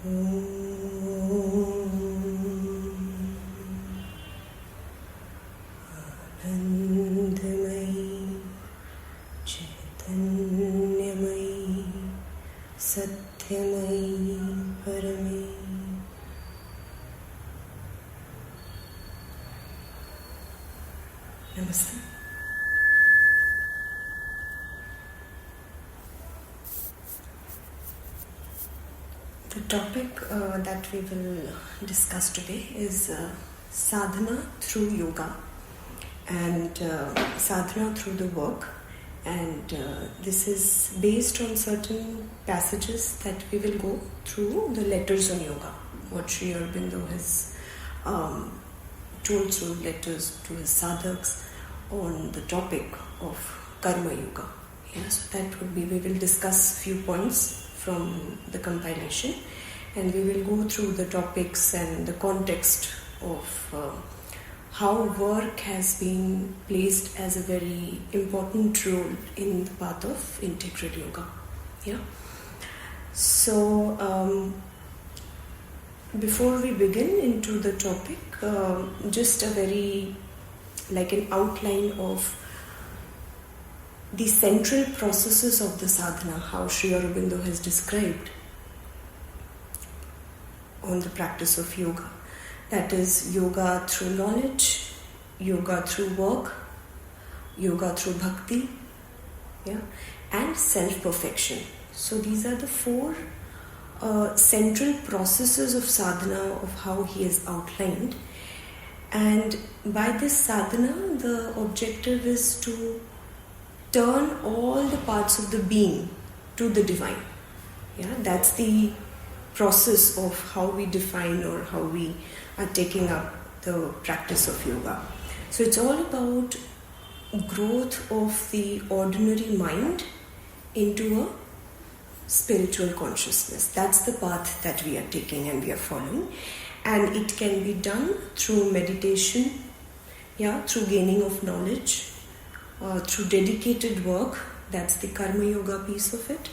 आनंदमयी चैतन्यमयी सत्यमयी परमे नमस्ते। The topic that we will discuss today is sadhana through yoga and sadhana through the work, and this is based on certain passages that we will go through the letters on yoga, what Sri Aurobindo has told through letters to his sadhaks on the topic of karma yoga. Yeah, so that would be, we will discuss few points from the compilation, and we will go through the topics and the context of how work has been placed as a very important role in the path of integral yoga. Yeah. So before we begin into the topic, just a very like an outline of the central processes of the sadhana, how Sri Aurobindo has described on the practice of yoga. That is yoga through knowledge, yoga through work, yoga through bhakti, yeah, and self-perfection. So these are the four central processes of sadhana of how he has outlined. And by this sadhana, the objective is to turn all the parts of the being to the divine. Yeah, that's the process of how we define or how we are taking up the practice of yoga. So it's all about growth of the ordinary mind into a spiritual consciousness. That's the path that we are taking and we are following. And it can be done through meditation, yeah, through gaining of knowledge, through dedicated work, that's the karma yoga piece of it,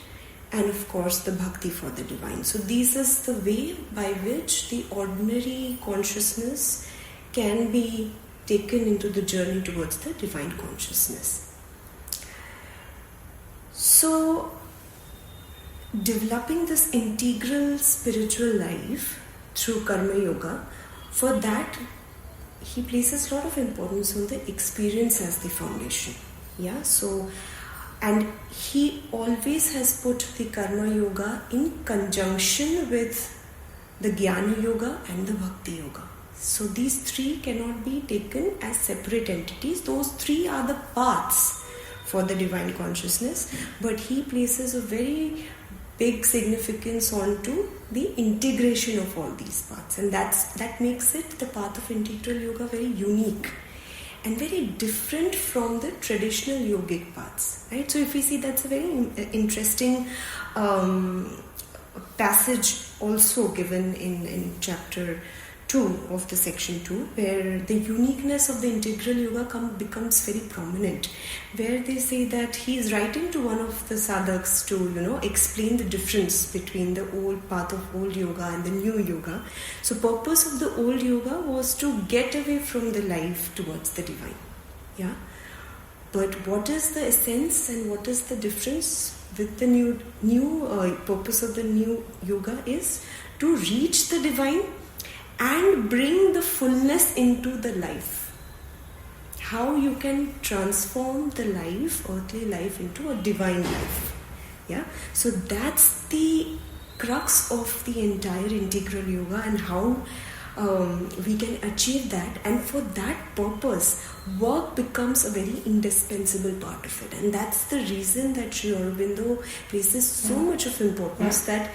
and of course the bhakti for the divine. So this is the way by which the ordinary consciousness can be taken into the journey towards the divine consciousness. So developing this integral spiritual life through karma yoga, for that he places a lot of importance on the experience as the foundation. Yeah, so, and he always has put the karma yoga in conjunction with the jnana yoga and the bhakti yoga. So these three cannot be taken as separate entities. Those three are the paths for the divine consciousness, but he places a very big significance onto the integration of all these paths, and that makes it the path of integral yoga very unique and very different from the traditional yogic paths, right? So if we see, that's a very interesting passage also given in chapter 2 of the section 2, where the uniqueness of the integral yoga becomes very prominent, where they say that he is writing to one of the sadhaks to explain the difference between the old path of old yoga and the new yoga. So purpose of the old yoga was to get away from the life towards the divine, yeah. But what is the essence and what is the difference with the new purpose of the new yoga is to reach the divine and bring the fullness into the life. How you can transform the life, earthly life, into a divine life. Yeah. So that's the crux of the entire integral yoga, and how we can achieve that. And for that purpose, work becomes a very indispensable part of it. And that's the reason that Sri Aurobindo places so much of importance that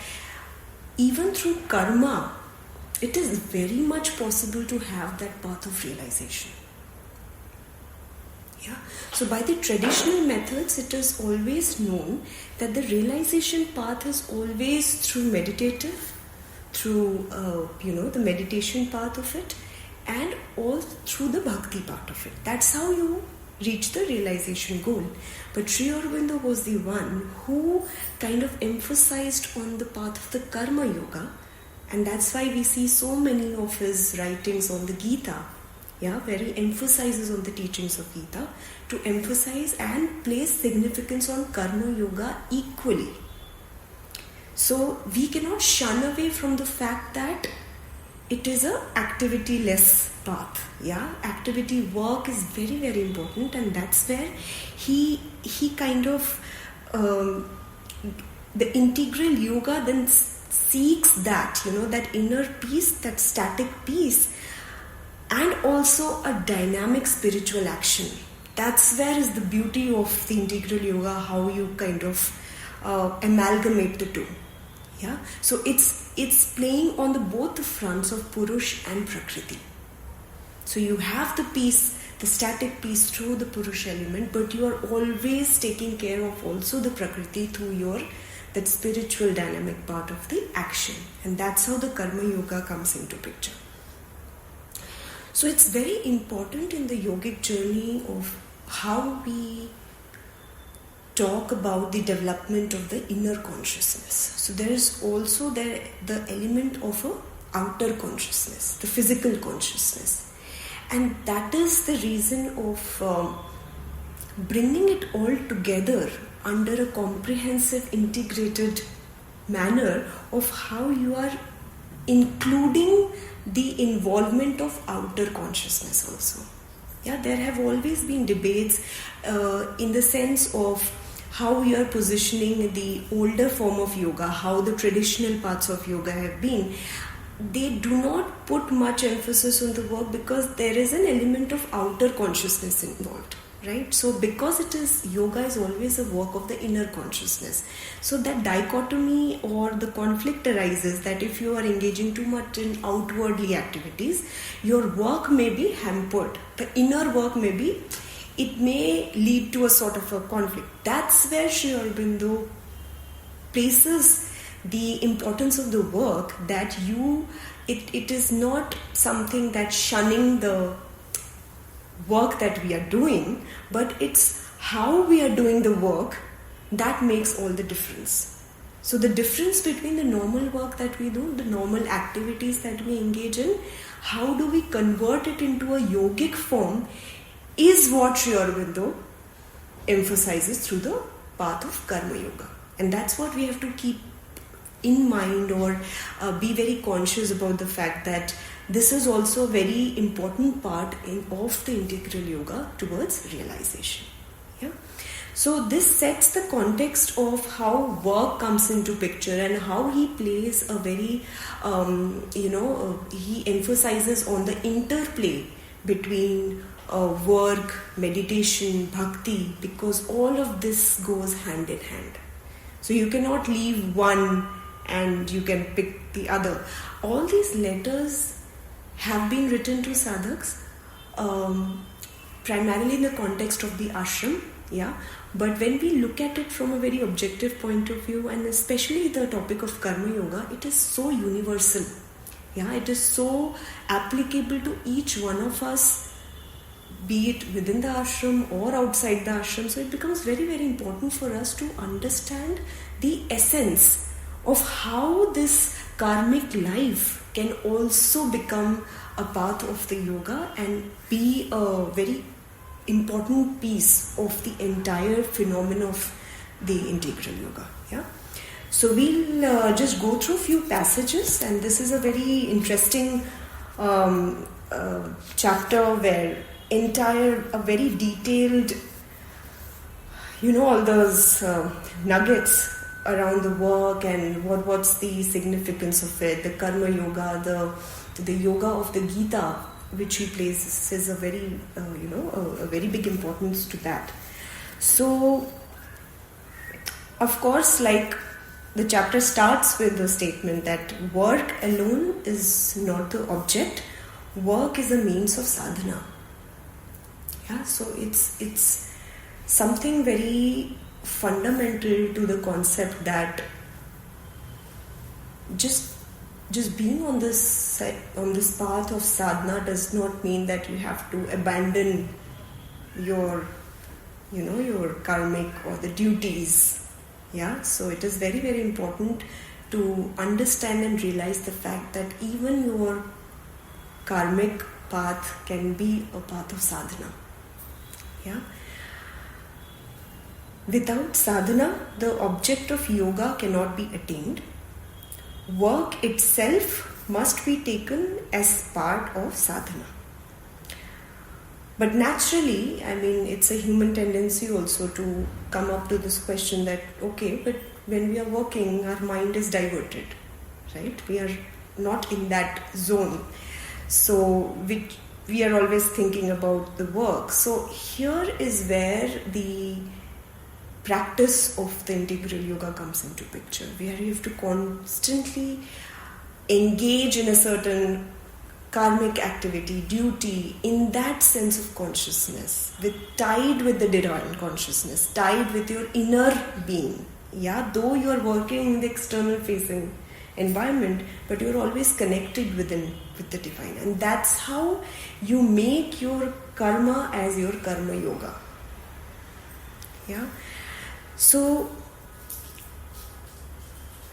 even through karma, it is very much possible to have that path of realization. Yeah. So by the traditional methods, it is always known that the realization path is always through meditative, through the meditation part of it, and all through the bhakti part of it. That's how you reach the realization goal. But Sri Aurobindo was the one who kind of emphasized on the path of the karma yoga, And that's why we see so many of his writings on the Gita, where he emphasizes on the teachings of Gita, to emphasize and place significance on Karma Yoga equally. So we cannot shun away from the fact that it is a activity-less path. Activity work is very, very important, and that's where he kind of the integral yoga then seeks that, that inner peace, that static peace, and also a dynamic spiritual action. That's where is the beauty of the integral yoga, how you kind of amalgamate the two. So it's playing on both the fronts of Purush and Prakriti. So you have the peace, the static peace through the Purush element, but you are always taking care of also the Prakriti through that spiritual dynamic part of the action. And that's how the Karma Yoga comes into picture. So it's very important in the yogic journey of how we talk about the development of the inner consciousness. So there is also the element of a outer consciousness, the physical consciousness. And that is the reason of bringing it all together under a comprehensive, integrated manner of how you are including the involvement of outer consciousness also. There have always been debates in the sense of how we are positioning the older form of yoga, how the traditional parts of yoga have been. They do not put much emphasis on the work because there is an element of outer consciousness involved, right? So because yoga is always a work of the inner consciousness. So that dichotomy or the conflict arises that if you are engaging too much in outwardly activities, your work may be hampered. The inner work it may lead to a sort of a conflict. That's where Sri Aurobindo places the importance of the work, that it is not something that's shunning the work that we are doing, but it's how we are doing the work that makes all the difference. So the difference between the normal work that we do, the normal activities that we engage in, how do we convert it into a yogic form is what Sri Aurobindo emphasizes through the path of Karma Yoga. And that's what we have to keep in mind, or be very conscious about the fact that this is also a very important part of the integral yoga towards realization. So this sets the context of how work comes into picture and how he plays a very, he emphasizes on the interplay between work, meditation, bhakti, because all of this goes hand in hand. So you cannot leave one and you can pick the other. All these letters have been written to sadhaks, primarily in the context of the ashram, but when we look at it from a very objective point of view, and especially the topic of Karma Yoga, it is so universal. It is so applicable to each one of us, be it within the ashram or outside the ashram. So it becomes very, very important for us to understand the essence of how this karmic life can also become a part of the yoga and be a very important piece of the entire phenomenon of the integral yoga. So we'll just go through a few passages, and this is a very interesting chapter where a very detailed, all those nuggets around the work and what's the significance of it, the Karma Yoga, the yoga of the Gita, which he places a very, a very big importance to that. So, of course, like the chapter starts with the statement that work alone is not the object, work is a means of sadhana. So it's something very fundamental to the concept that just being on this path of sadhana does not mean that you have to abandon your karmic or the duties. So it is very, very important to understand and realize the fact that even your karmic path can be a path of sadhana. Yeah. Without sadhana, the object of yoga cannot be attained. Work itself must be taken as part of sadhana. But naturally, I mean, it's a human tendency also to come up to this question that, okay, but when we are working, our mind is diverted, right? We are not in that zone. So we are always thinking about the work. So here is where the practice of the integral yoga comes into picture, where you have to constantly engage in a certain karmic activity, duty, in that sense of consciousness, tied with the divine consciousness, tied with your inner being. Yeah, though you are working in the external facing environment, but you are always connected with the divine, and that's how you make your karma as your karma yoga. Yeah. So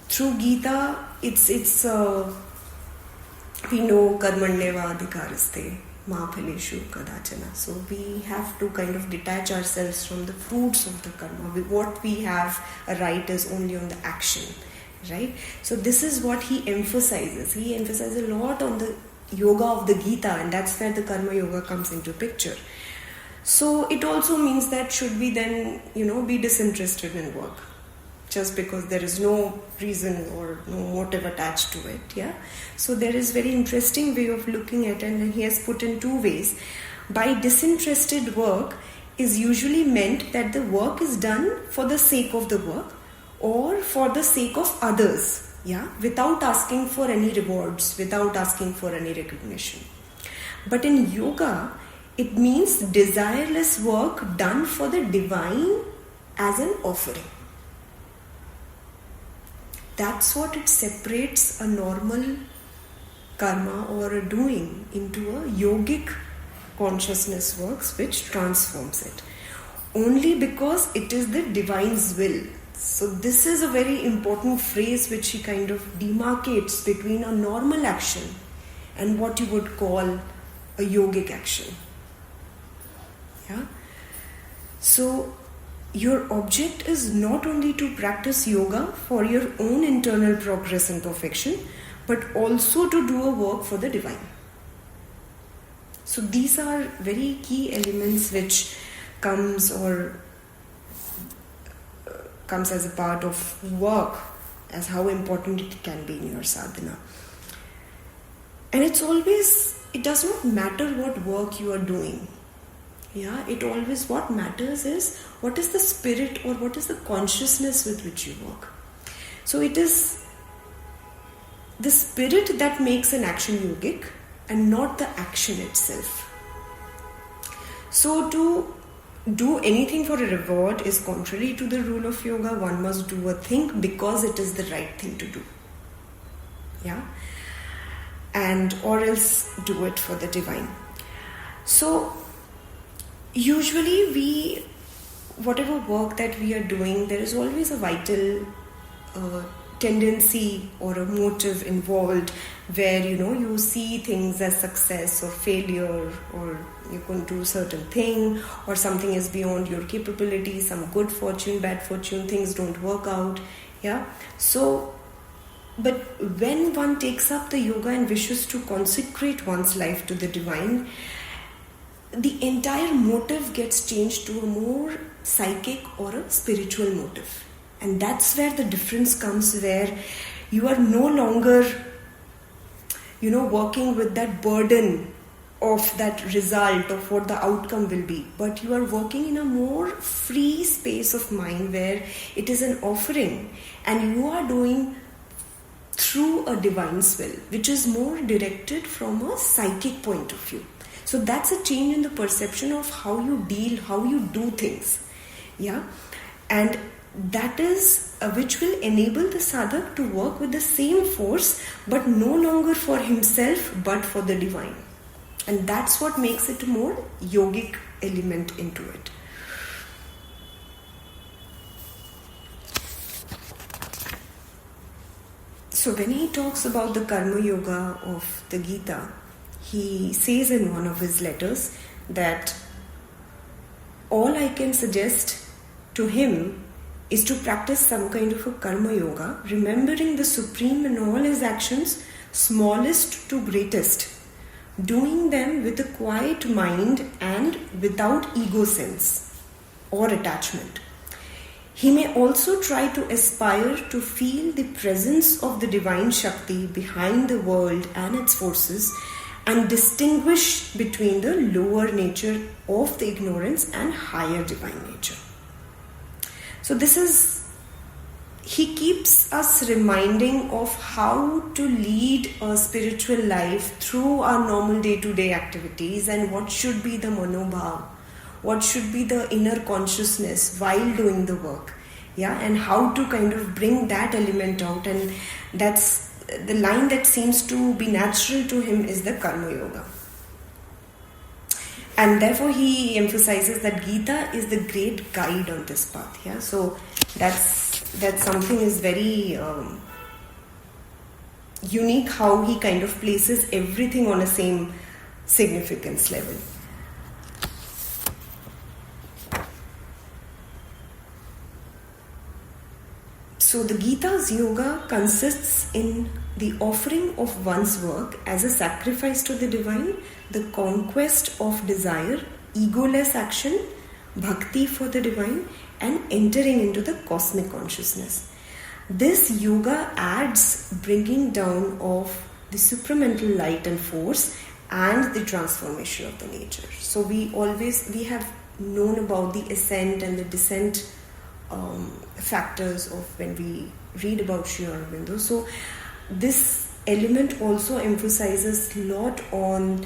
through Gita, it's we know karmanyeva adhikaraste ma phaleshu kadachana. So we have to kind of detach ourselves from the fruits of the karma. What we have a right is only on the action, right? So this is what he emphasizes. He emphasizes a lot on the yoga of the Gita, and that's where the karma yoga comes into picture. So it also means that should we then, be disinterested in work just because there is no reason or no motive attached to it, yeah? So there is very interesting way of looking at it, and he has put in two ways. By disinterested work is usually meant that the work is done for the sake of the work or for the sake of others, yeah? Without asking for any rewards, without asking for any recognition. But in yoga, it means desireless work done for the divine as an offering. That's what it separates a normal karma or a doing into a yogic consciousness works which transforms it. Only because it is the divine's will. So this is a very important phrase which he kind of demarcates between a normal action and what you would call a yogic action. Yeah. So your object is not only to practice yoga for your own internal progress and perfection, but also to do a work for the divine. So these are very key elements which comes as a part of work, as how important it can be in your sadhana. And it does not matter what work you are doing. Yeah, what matters is what is the spirit or what is the consciousness with which you work. So it is the spirit that makes an action yogic and not the action itself. So to do anything for a reward is contrary to the rule of yoga. One must do a thing because it is the right thing to do. Yeah, or else do it for the divine. So usually whatever work that we are doing, there is always a vital tendency or a motive involved where you see things as success or failure, or you can do a certain thing, or something is beyond your capability, some good fortune, bad fortune, things don't work out. Yeah. So but when one takes up the yoga and wishes to consecrate one's life to the divine, the entire motive gets changed to a more psychic or a spiritual motive. And that's where the difference comes, where you are no longer, working with that burden of that result, of what the outcome will be. But you are working in a more free space of mind where it is an offering and you are doing through a divine's will, which is more directed from a psychic point of view. So that's a change in the perception of how you deal, how you do things. Yeah. And that is which will enable the sadhak to work with the same force, but no longer for himself, but for the divine. And that's what makes it a more yogic element into it. So when he talks about the Karma Yoga of the Gita, he says in one of his letters that all I can suggest to him is to practice some kind of a Karma Yoga, remembering the Supreme in all his actions, smallest to greatest, doing them with a quiet mind and without ego sense or attachment. He may also try to aspire to feel the presence of the divine Shakti behind the world and its forces, and distinguish between the lower nature of the ignorance and higher divine nature. So he keeps us reminding of how to lead a spiritual life through our normal day-to-day activities, and what should be the manobhav, what should be the inner consciousness while doing the work, and how to kind of bring that element out. And that's the line that seems to be natural to him is the Karma Yoga. And therefore he emphasizes that Gita is the great guide on this path. So that's something is very unique, how he kind of places everything on a same significance level. So the Gita's yoga consists in the offering of one's work as a sacrifice to the divine, the conquest of desire, egoless action, bhakti for the divine, and entering into the cosmic consciousness. This yoga adds bringing down of the supramental light and force and the transformation of the nature. So we have known about the ascent and the descent factors of when we read about Sri Aurobindo. So this element also emphasizes a lot on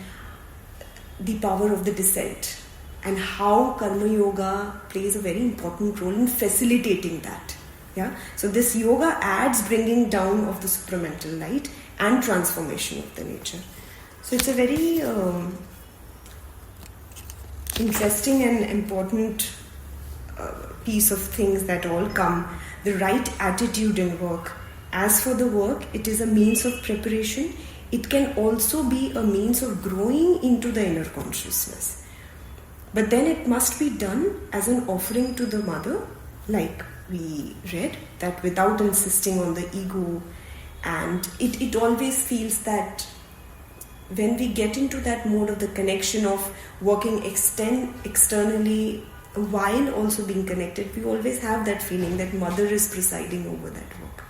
the power of the descent and how Karma Yoga plays a very important role in facilitating that. So this yoga adds bringing down of the supramental light and transformation of the nature. So it's a very interesting and important piece of things that all come. The right attitude in work. As for the work, it is a means of preparation. It can also be a means of growing into the inner consciousness. But then it must be done as an offering to the mother, like we read, that without insisting on the ego. And it always feels that when we get into that mode of the connection of working externally while also being connected, we always have that feeling that mother is presiding over that work.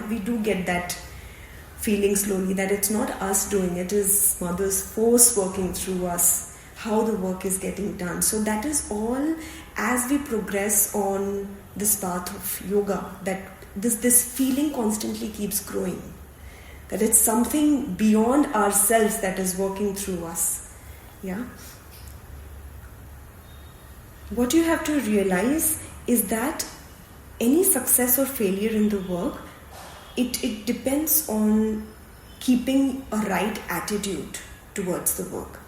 We do get that feeling slowly that it's not us doing it, is mother's force working through us, how the work is getting done. So that is all as we progress on this path of yoga, that this feeling constantly keeps growing, that it's something beyond ourselves that is working through us. What you have to realize is that any success or failure in the work, it depends on keeping a right attitude towards the work,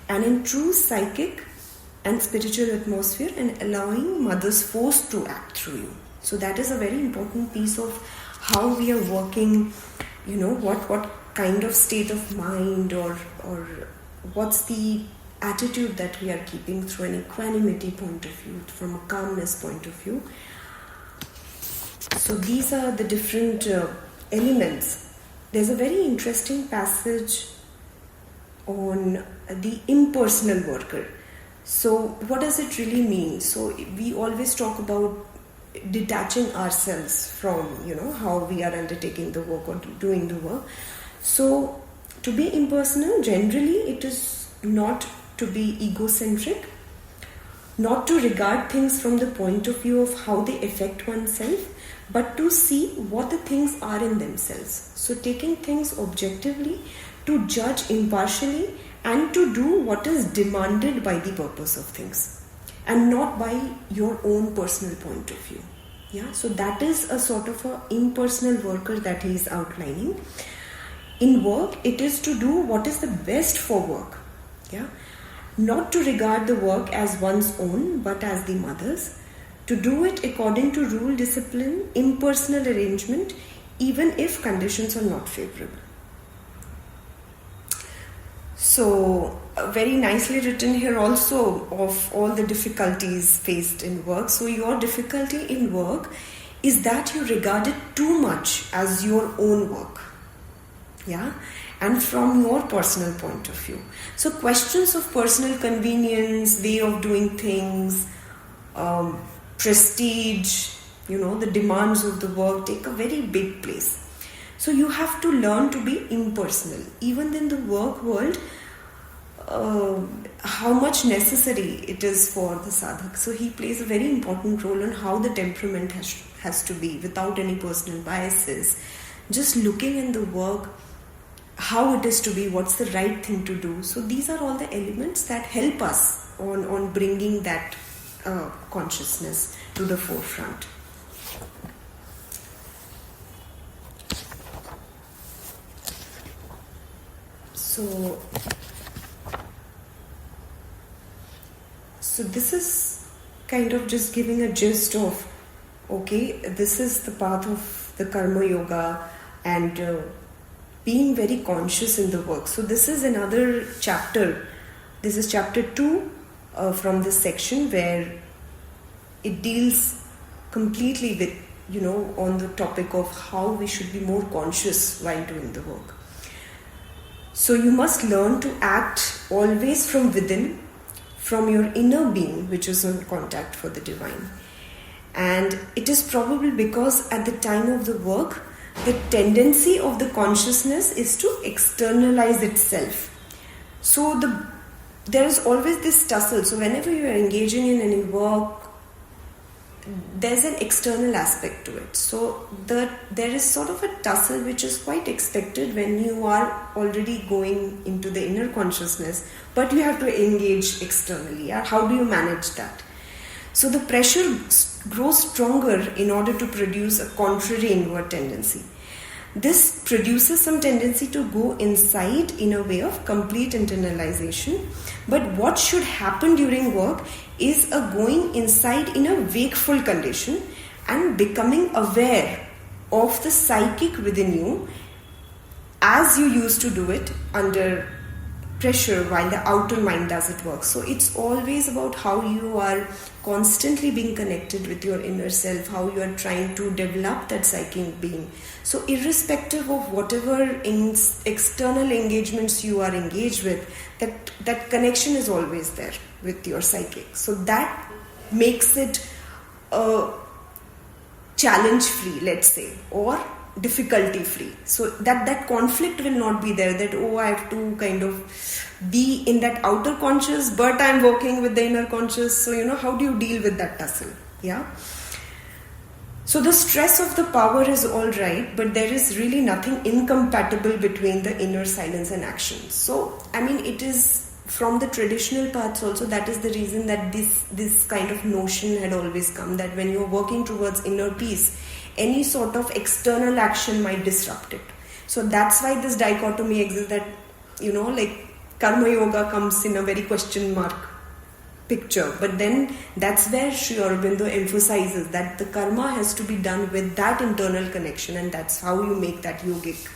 and in true psychic and spiritual atmosphere, and allowing mother's force to act through you. So that is a very important piece of how we are working, what kind of state of mind or what's the attitude that we are keeping through an equanimity point of view, from a calmness point of view. So these are the different elements. There's a very interesting passage on the impersonal worker. So what does it really mean? So we always talk about detaching ourselves from, how we are undertaking the work or doing the work. So to be impersonal, generally it is not to be egocentric, not to regard things from the point of view of how they affect oneself, but to see what the things are in themselves. So taking things objectively, to judge impartially, and to do what is demanded by the purpose of things, and not by your own personal point of view. So that is a sort of a impersonal worker that he is outlining. In work, it is to do what is the best for work. Not to regard the work as one's own, but as the mother's. To do it according to rule, discipline, impersonal arrangement, even if conditions are not favorable. So, very nicely written here also of all the difficulties faced in work. So, your difficulty in work is that you regard it too much as your own work. Yeah, and from your personal point of view. So, questions of personal convenience, way of doing things, prestige, the demands of the work take a very big place. So you have to learn to be impersonal. Even in the work world, how much necessary it is for the sadhak. So he plays a very important role on how the temperament has to be without any personal biases. Just looking in the work, how it is to be, what's the right thing to do. So these are all the elements that help us on bringing that consciousness to the forefront. So this is kind of just giving a gist of, okay, this is the path of the karma yoga and being very conscious in the work. So this is another chapter. This is chapter 2 from this section, where it deals completely with, on the topic of how we should be more conscious while doing the work. So you must learn to act always from within, from your inner being, which is in contact for the divine. And it is probably because at the time of the work, the tendency of the consciousness is to externalize itself. So there is always this tussle. So whenever you are engaging in any work, there's an external aspect to it. So there is sort of a tussle which is quite expected when you are already going into the inner consciousness, but you have to engage externally. How do you manage that? So the pressure grows stronger in order to produce a contrary inward tendency. This produces some tendency to go inside in a way of complete internalization. But what should happen during work is a going inside in a wakeful condition and becoming aware of the psychic within you as you used to do it under pressure while the outer mind does it work. So it's always about how you are constantly being connected with your inner self, how you are trying to develop that psychic being. So irrespective of whatever external engagements you are engaged with, that connection is always there with your psychic. So that makes it challenge free, let's say, or difficulty free. So that conflict will not be there, that I have to kind of be in that outer conscious, but I'm working with the inner conscious. So how do you deal with that tussle? Yeah. So the stress of the power is all right, but there is really nothing incompatible between the inner silence and action. So it is from the traditional paths also. That is the reason that this kind of notion had always come, that when you're working towards inner peace, any sort of external action might disrupt it. So that's why this dichotomy exists, that like karma yoga comes in a very question mark picture. But then that's where Sri Aurobindo emphasizes that the karma has to be done with that internal connection, and that's how you make that yogic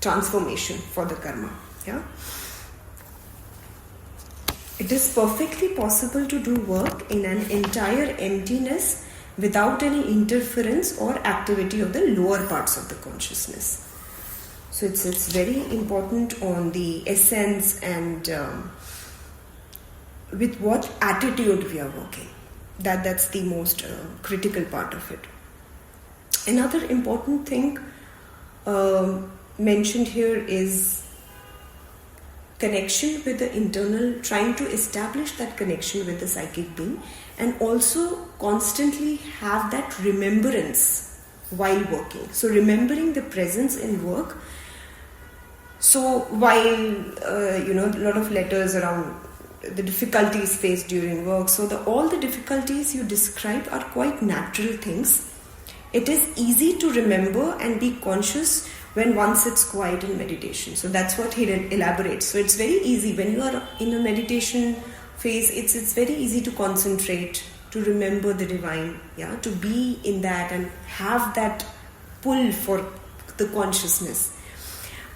transformation for the karma. Yeah. It is perfectly possible to do work in an entire emptiness without any interference or activity of the lower parts of the consciousness. So it's very important on the essence and with what attitude we are working. That's the most critical part of it. Another important thing mentioned here is connection with the internal, trying to establish that connection with the psychic being, and also constantly have that remembrance while working. So remembering the presence in work. So while a lot of letters around the difficulties faced during work, so all the difficulties you describe are quite natural things. It is easy to remember and be conscious when one sits quiet in meditation. So that's what he elaborates. So it's very easy when you are in a meditation phase. It's very easy to concentrate, to remember the divine, to be in that and have that pull for the consciousness.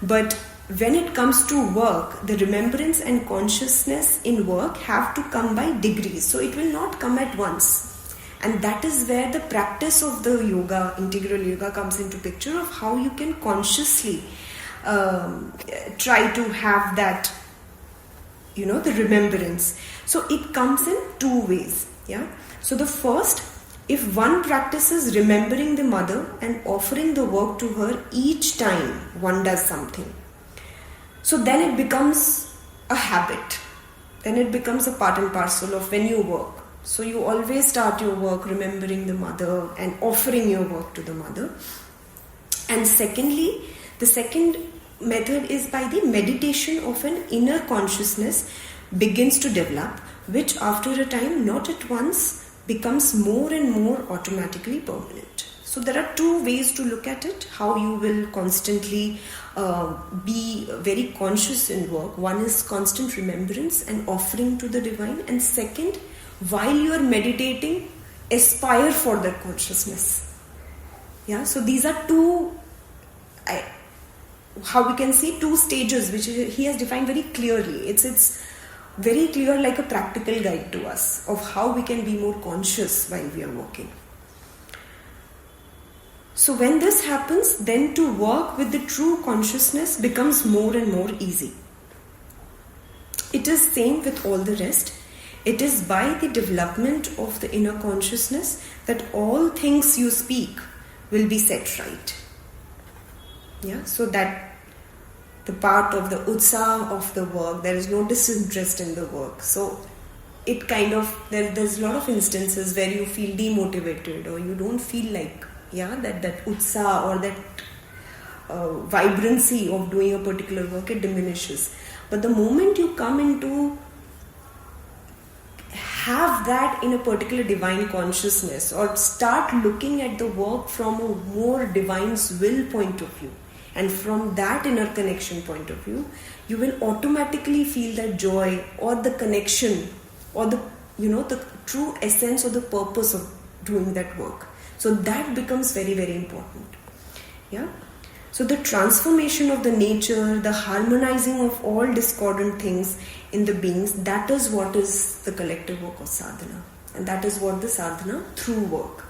But when it comes to work, the remembrance and consciousness in work have to come by degrees. So it will not come at once. And that is where the practice of the yoga, integral yoga, comes into picture, of how you can consciously try to have that, the remembrance. So it comes in two ways. Yeah. So the first, if one practices remembering the mother and offering the work to her each time one does something, so then it becomes a habit. Then it becomes a part and parcel of when you work. So you always start your work remembering the mother and offering your work to the mother. And secondly, the second method is by the meditation of an inner consciousness begins to develop, which after a time, not at once, becomes more and more automatically permanent. So there are two ways to look at it, how you will constantly be very conscious in work. One is constant remembrance and offering to the divine, and second, while you are meditating, aspire for that consciousness. Yeah, so these are two, how we can see, two stages which he has defined very clearly. It's very clear, like a practical guide to us of how we can be more conscious while we are working. So when this happens, then to work with the true consciousness becomes more and more easy. It is same with all the rest. It is by the development of the inner consciousness that all things you speak will be set right. Yeah, so that the part of the utsaha of the work, there is no disinterest in the work. So it kind of, there's a lot of instances where you feel demotivated or you don't feel like, that utsaha or that vibrancy of doing a particular work, it diminishes. But the moment you come into have that in a particular divine consciousness, or start looking at the work from a more divine's will point of view, and from that inner connection point of view, you will automatically feel that joy or the connection or the true essence or the purpose of doing that work. So that becomes very, very important. Yeah. So the transformation of the nature, the harmonizing of all discordant things in the beings, that is what is the collective work of sadhana. And that is what the sadhana through work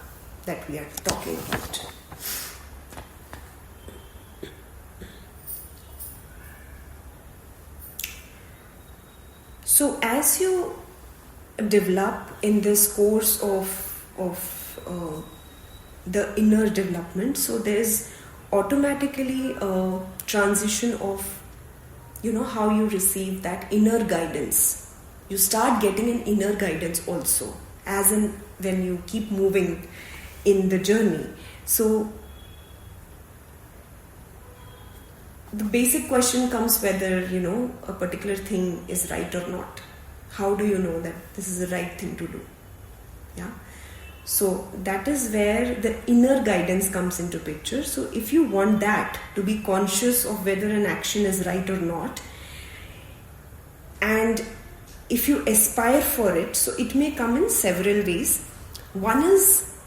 that we are talking about. So as you develop in this course of the inner development, so there's automatically a transition of how you receive that inner guidance. You start getting an inner guidance also, as in when you keep moving in the journey. So the basic question comes whether a particular thing is right or not. How do you know that this is the right thing to do? Yeah. So that is where the inner guidance comes into picture. So if you want that, to be conscious of whether an action is right or not, and if you aspire for it, so it may come in several ways. One is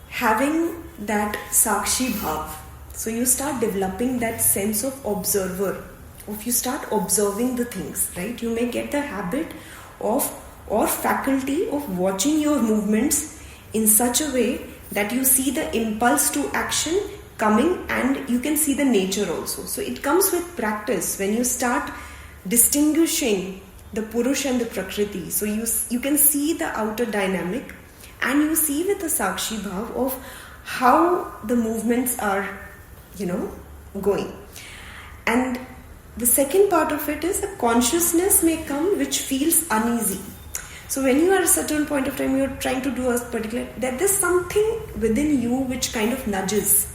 having that sakshi bhav. So you start developing that sense of observer, of you start observing the things, right? You may get the habit of or faculty of watching your movements in such a way that you see the impulse to action coming, and you can see the nature also. So it comes with practice when you start distinguishing the Purush and the Prakriti. So you can see the outer dynamic, and you see with the Sakshi Bhav of how the movements are, going. And the second part of it is a consciousness may come which feels uneasy. So when you are at a certain point of time, you're trying to do a particular, that there's something within you which kind of nudges,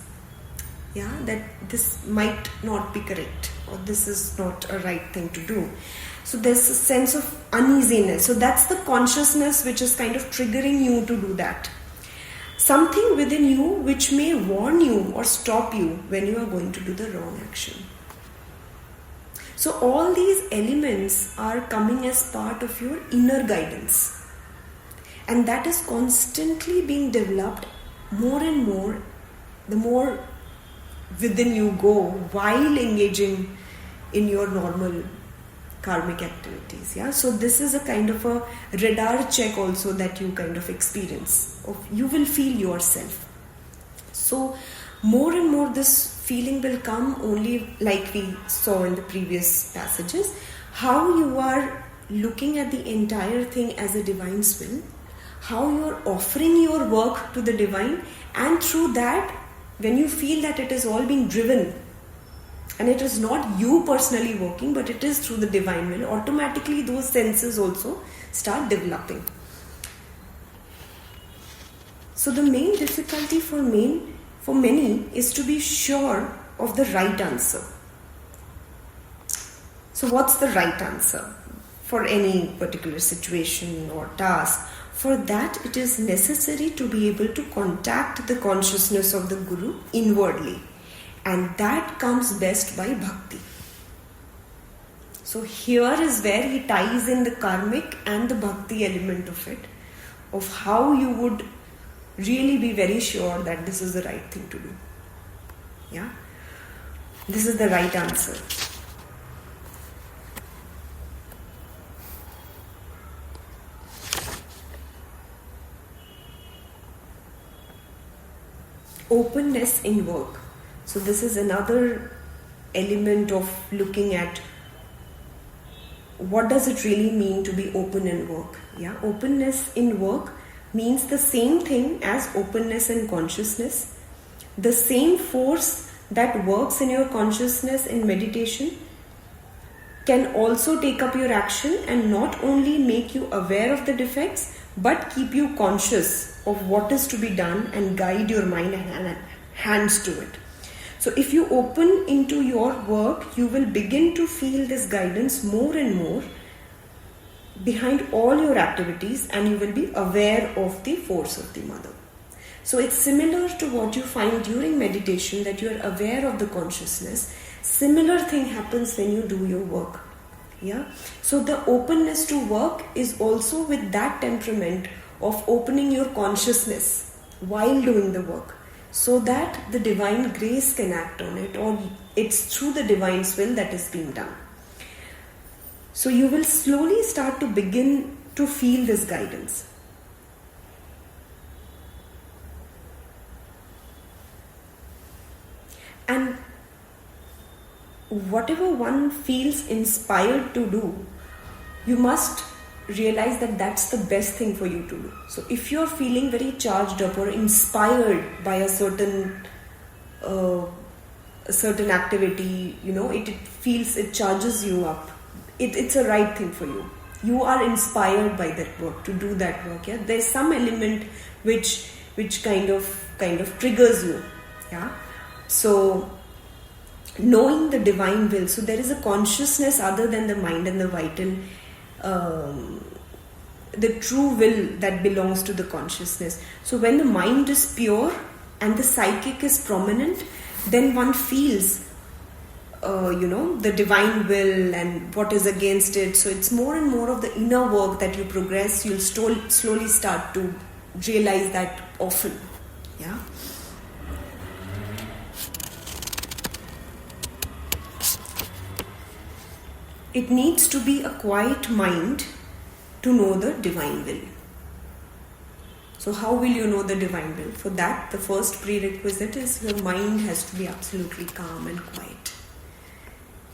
that this might not be correct, or this is not a right thing to do. So there's a sense of uneasiness. So that's the consciousness which is kind of triggering you to do that. Something within you which may warn you or stop you when you are going to do the wrong action. So all these elements are coming as part of your inner guidance, and that is constantly being developed more and more the more within you go while engaging in your normal karmic activities. Yeah, so this is a kind of a radar check also that you kind of experience. You will feel yourself. So more and more this feeling will come only, like we saw in the previous passages, how you are looking at the entire thing as a divine's will, how you are offering your work to the divine, and through that, when you feel that it is all being driven and it is not you personally working, but it is through the divine will, automatically those senses also start developing. So the main difficulty for many is to be sure of the right answer. So what's the right answer for any particular situation or task? For that, it is necessary to be able to contact the consciousness of the Guru inwardly. And that comes best by bhakti. So here is where he ties in the karmic and the bhakti element of it, of how you would really be very sure that this is the right thing to do. Yeah? This is the right answer. Openness in work. So this is another element of looking at what does it really mean to be open in work. Yeah, openness in work means the same thing as openness in consciousness. The same force that works in your consciousness in meditation can also take up your action and not only make you aware of the defects, but keep you conscious of what is to be done and guide your mind and hands to it. So if you open into your work, you will begin to feel this guidance more and more behind all your activities, and you will be aware of the force of the mother. So it's similar to what you find during meditation, that you are aware of the consciousness. Similar thing happens when you do your work. Yeah. So the openness to work is also with that temperament of opening your consciousness while doing the work, so that the divine grace can act on it, or it's through the divine's will that is being done. So you will slowly start to begin to feel this guidance. And whatever one feels inspired to do, you must realize that that's the best thing for you to do. So if you're feeling very charged up or inspired by a certain activity, it charges you up. It's a right thing for you. You are inspired by that work, to do that work. Yeah, there's some element which kind of triggers you. Yeah, so knowing the divine will. So there is a consciousness other than the mind and the vital. The true will that belongs to the consciousness. So when the mind is pure and the psychic is prominent, then one feels the divine will and what is against it. So it's more and more of the inner work that you progress. You'll slowly start to realize that often. Yeah. It needs to be a quiet mind to know the divine will. So how will you know the divine will? For that, the first prerequisite is your mind has to be absolutely calm and quiet.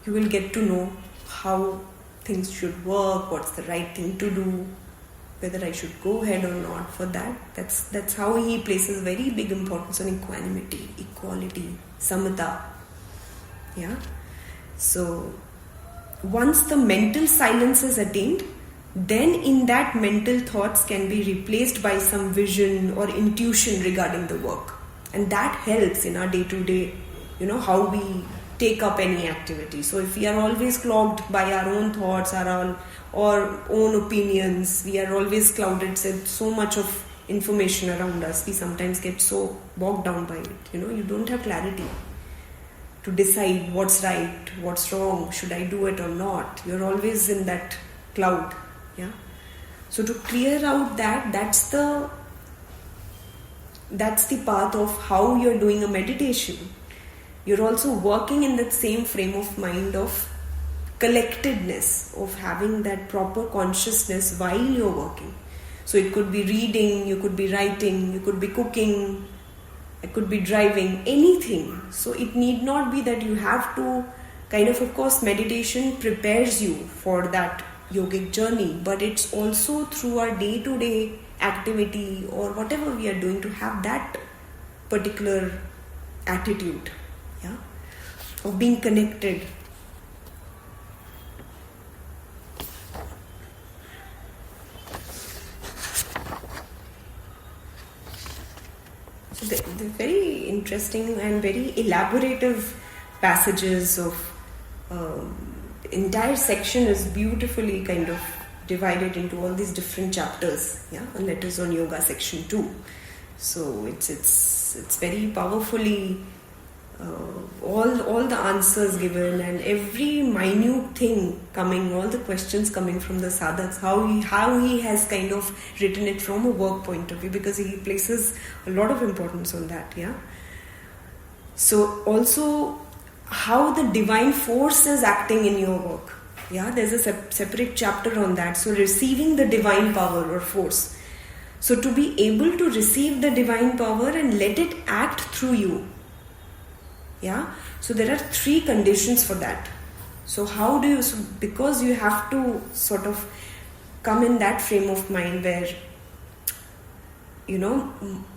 You will get to know how things should work, what's the right thing to do, whether I should go ahead or not. For that, that's how he places very big importance on equanimity, equality, samatha. Yeah. So once the mental silence is attained, then in that mental thoughts can be replaced by some vision or intuition regarding the work. And that helps in our day-to-day, how we take up any activity. So if we are always clogged by our own thoughts, our own opinions, we are always clouded with so much of information around us, we sometimes get so bogged down by it. You don't have clarity to decide what's right, what's wrong, should I do it or not. You're always in that cloud. Yeah. So to clear out that's the that's the path of how you're doing a meditation. You're also working in that same frame of mind of collectedness, of having that proper consciousness while you're working. So it could be reading, you could be writing, you could be cooking, it could be driving, anything. So it need not be that you have to of course, meditation prepares you for that yogic journey, but it's also through our day-to-day activity or whatever we are doing to have that particular attitude, of being connected. So the very interesting and very elaborative passages of entire section is beautifully divided into all these different chapters. And letters on yoga section 2. So it's very powerfully all the answers given, and every minute thing coming, all the questions coming from the sadhaks, how he has written it from a work point of view, because he places a lot of importance on that. So also how the divine force is acting in your work. There's a separate chapter on that. So receiving the divine power or force. So to be able to receive the divine power and let it act through you. So there are 3 conditions for that. So how do you, because you have to sort of come in that frame of mind where,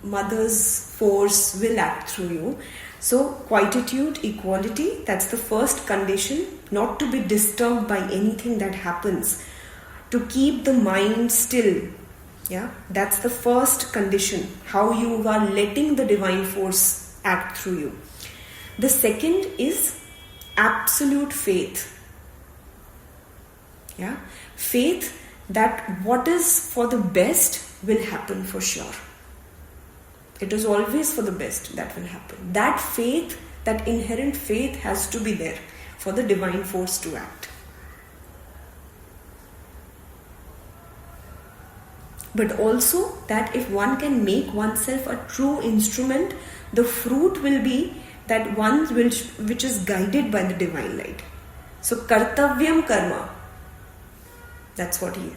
mother's force will act through you. So quietude, equality, that's the first condition, not to be disturbed by anything that happens, to keep the mind still. That's the first condition, how you are letting the divine force act through you. The second is absolute faith. Faith that what is for the best will happen for sure. It is always for the best that will happen. That faith, that inherent faith has to be there for the divine force to act. But also that if one can make oneself a true instrument, the fruit will be that one which is guided by the divine light. So kartavyam karma. That's what he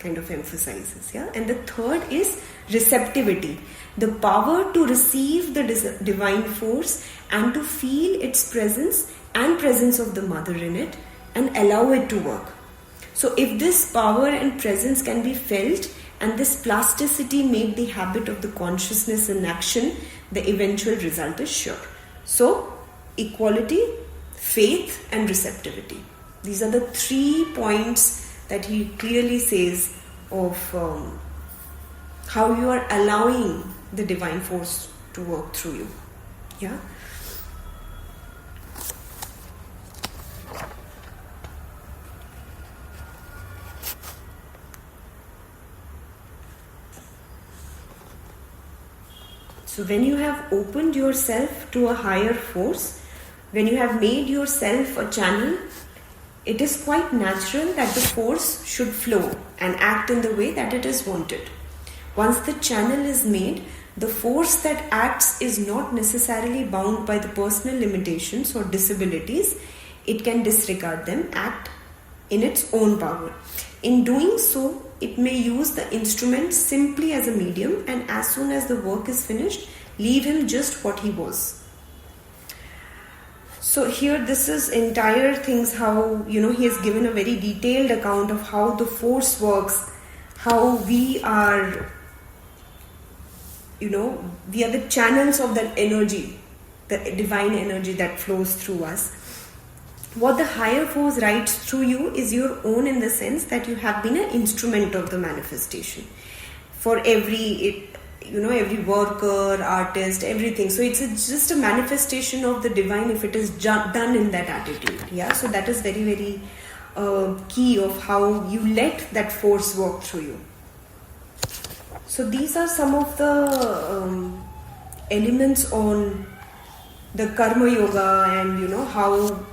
emphasizes. And the third is receptivity. The power to receive the divine force and to feel its presence and presence of the mother in it and allow it to work. So if this power and presence can be felt and this plasticity make the habit of the consciousness in action, the eventual result is sure. So equality, faith and receptivity. These are the 3 points that he clearly says of how you are allowing the divine force to work through you. So when you have opened yourself to a higher force, when you have made yourself a channel, it is quite natural that the force should flow and act in the way that it is wanted. Once the channel is made, the force that acts is not necessarily bound by the personal limitations or disabilities. It can disregard them, act in its own power. In doing so, it may use the instrument simply as a medium, and as soon as the work is finished, leave him just what he was. So here this is entire things how, he has given a very detailed account of how the force works, how we are, we are the channels of that energy, the divine energy that flows through us. What the higher force writes through you is your own, in the sense that you have been an instrument of the manifestation for every worker, artist, everything. So it's just a manifestation of the divine if it is done in that attitude. So that is very, very key of how you let that force work through you. So these are some of the elements on the karma yoga, and how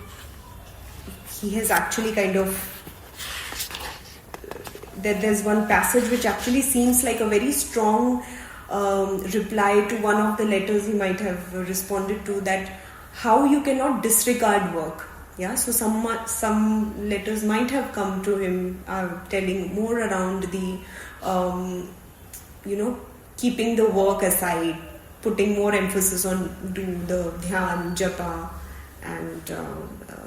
he has actually there's one passage which actually seems like a very strong reply to one of the letters he might have responded to, that how you cannot disregard work. Yeah, so some letters might have come to him telling more around the keeping the work aside, putting more emphasis on do the dhyan, japa, and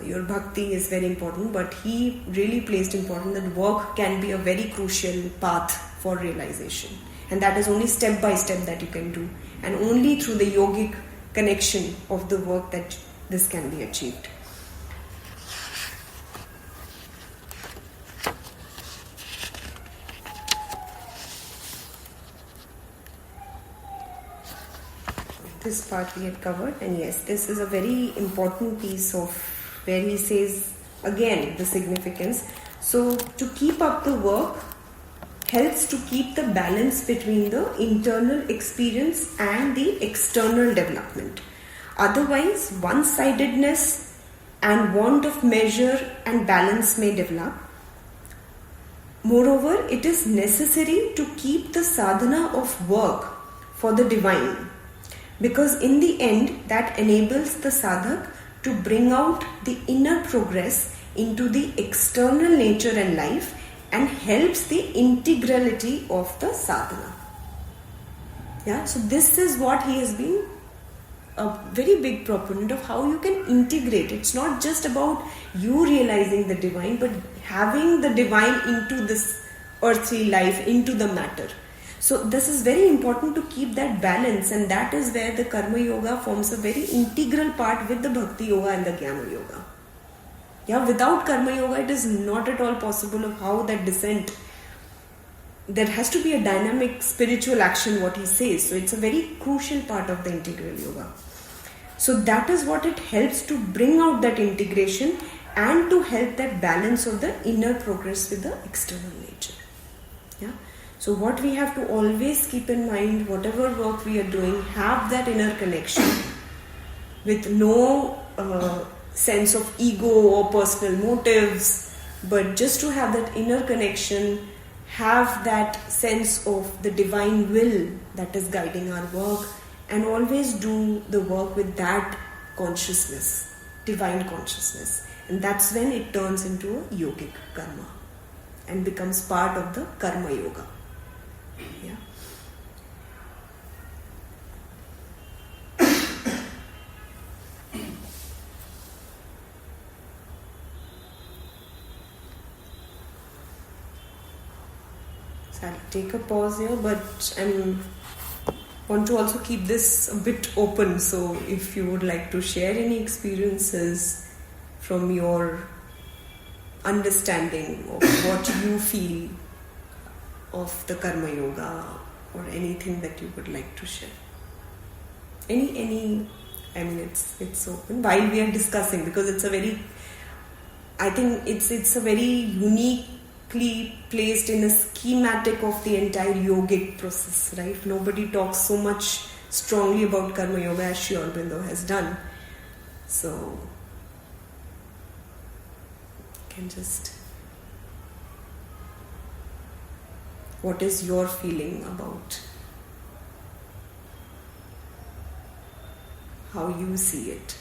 your bhakti is very important. But he really placed important that work can be a very crucial path for realization, and that is only step by step that you can do, and only through the yogic connection of the work that this can be achieved. This part we had covered, and yes, this is a very important piece of where he says again the significance. So to keep up the work helps to keep the balance between the internal experience and the external development. Otherwise, one-sidedness and want of measure and balance may develop. Moreover, it is necessary to keep the sadhana of work for the divine, because in the end that enables the sadhak to bring out the inner progress into the external nature and life, and helps the integrality of the sadhana. Yeah, so this is what he has been a very big proponent of, how you can integrate. It's not just about you realizing the divine, but having the divine into this earthly life, into the matter. So this is very important to keep that balance, and that is where the Karma Yoga forms a very integral part with the Bhakti Yoga and the Jnana Yoga. Yeah, without Karma Yoga, it is not at all possible of how that descent. There has to be a dynamic spiritual action, what he says. So it's a very crucial part of the integral yoga. So that is what it helps to bring out that integration and to help that balance of the inner progress with the external nature. Yeah. So what we have to always keep in mind, whatever work we are doing, have that inner connection with no sense of ego or personal motives, but just to have that inner connection, have that sense of the divine will that is guiding our work, and always do the work with that consciousness, divine consciousness. And that's when it turns into a yogic karma and becomes part of the Karma Yoga. Yeah. So I'll take a pause here, but I want to also keep this a bit open. So if you would like to share any experiences from your understanding of what you feel of the Karma Yoga, or anything that you would like to share. It's open while we are discussing, because it's a very, I think it's a very uniquely placed in a schematic of the entire yogic process, right? Nobody talks so much strongly about Karma Yoga as Aurobindo has done. So you can just, what is your feeling about how you see it?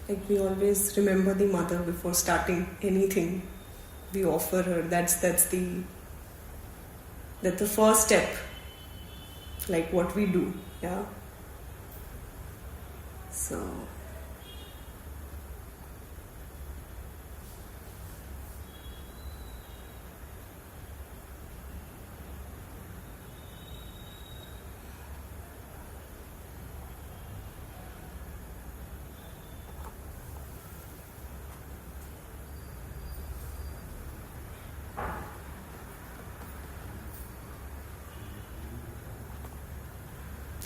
Like we always remember the mother before starting anything. We offer her. That's the first step. Like what we do, yeah. So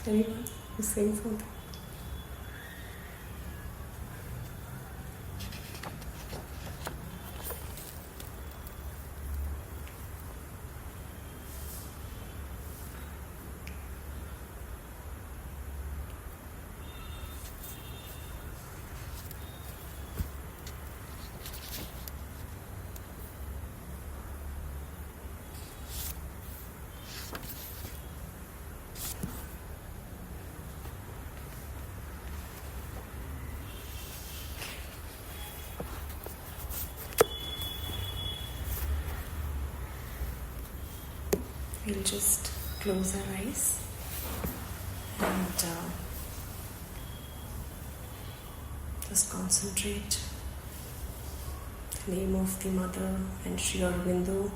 anyone? You're saying something? We'll just close our eyes and just concentrate the name of the Mother and Sri Aurobindo.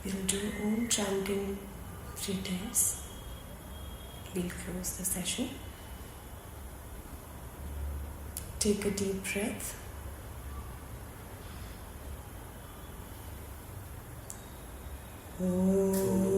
We'll do Om chanting 3 times. We'll close the session. Take a deep breath. Om.